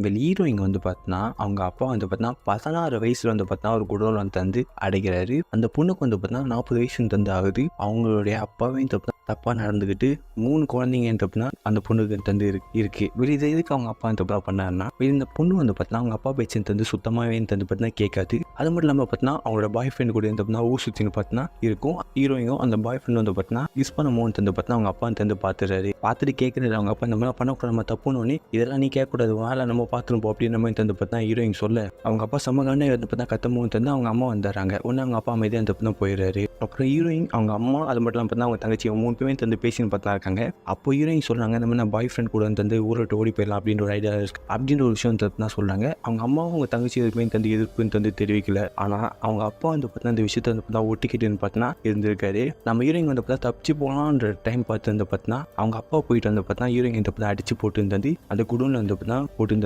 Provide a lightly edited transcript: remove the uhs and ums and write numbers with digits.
இந்த ஹீரோயின் வந்து பார்த்தீங்கன்னா, அவங்க அப்பா வந்து பார்த்தீங்கன்னா 16 வயசுல வந்து பார்த்தீங்கன்னா ஒரு குடோன்ல வந்து அடைக்கிறாரு. அந்த பொண்ணுக்கு வந்து பார்த்தீங்கன்னா 40 வயசு வந்து ஆகுது. அவங்களுடைய அப்பாவே தப்பா நடந்துக்கிட்டு 3 குழந்தைங்க தப்புனா அந்த பொண்ணுக்கு தந்து இருக்கு. இது எதுக்கு அவங்க அப்பா தப்பா பண்ணாருன்னா, இந்த பொண்ணு வந்து பார்த்தீங்கன்னா அவங்க அப்பா பேச்சு தந்து சுத்தமாகவே தந்து பார்த்தீங்கன்னா கேட்காது. அது மட்டும் இல்லாமல் பார்த்தீங்கன்னா அவங்களோட பாய் ஃப்ரெண்ட் கூட பார்த்தீங்கன்னா ஊர் சுற்றின்னு பார்த்தீங்கன்னா இருக்கும். ஹீரோயினும் அந்த பாய் ஃப்ரெண்ட் வந்து பார்த்தீங்கன்னா யூஸ் பண்ண மோன் தந்து பார்த்தீங்கன்னா அவங்க அப்பா தந்து பார்த்துறாரு. பார்த்துட்டு கேட்குறது அவங்க அப்பா இந்த மாதிரி பண்ணக்கூடாது, நம்ம தப்புன்னு இதெல்லாம் நீ கேட்கக்கூடாது, வேலை நம்ம பார்த்துருப்போம் அப்படின்னு நம்ம தந்து பார்த்தா ஹீரோயின் சொல்ல அவங்க அப்பா சமகான வந்து பார்த்தா கத்தமோன்னு தந்து அவங்க அம்மா வந்துடுறாங்க. ஒன்று அவங்க அப்பா அமைதியாக தப்பு தான் போயிடுறாரு. அப்புறம் ஹீரோயின் அவங்க அம்மா அது மட்டும் இல்லாமல் பார்த்தா அவங்க தங்கச்சி 3 பேருமே தந்து பேசின்னு பார்த்தா இருக்காங்க. அப்போ ஹீரோயின் சொல்கிறாங்க இந்த மாதிரி நான் பாய் ஃப்ரெண்ட் கூட வந்து ஊரை விட்டு ஓடி போயிடலாம் அப்படின்ற ஒரு ஐடியா இருக்கு அப்படின்ற ஒரு விஷயம் தான் சொல்கிறாங்க. அவங்க அம்மாவும் அவங்க தங்கச்சி எதுவுமே தந்து எதிர்ப்புன்னு தந்து தெரிவிக்கல. ஆனால் அவங்க அப்பா வந்து பார்த்தா இந்த விஷயத்த வந்து பார்த்தா ஒட்டிக்கிட்டுன்னு பார்த்தீங்கன்னா இருந்திருக்காரு. நம்ம ஹீரோயின் வந்து பார்த்தா தப்பிச்சு போகலான்ற டைம் பார்த்து வந்து பார்த்தீங்கன்னா அவங்க அப்பா போயிட்டு வந்து பார்த்தா ஹீரோயின் வந்து பார்த்தா அடிச்சு போட்டு தந்து அந்த குடோன்ல வந்து பார்த்தா போட்டு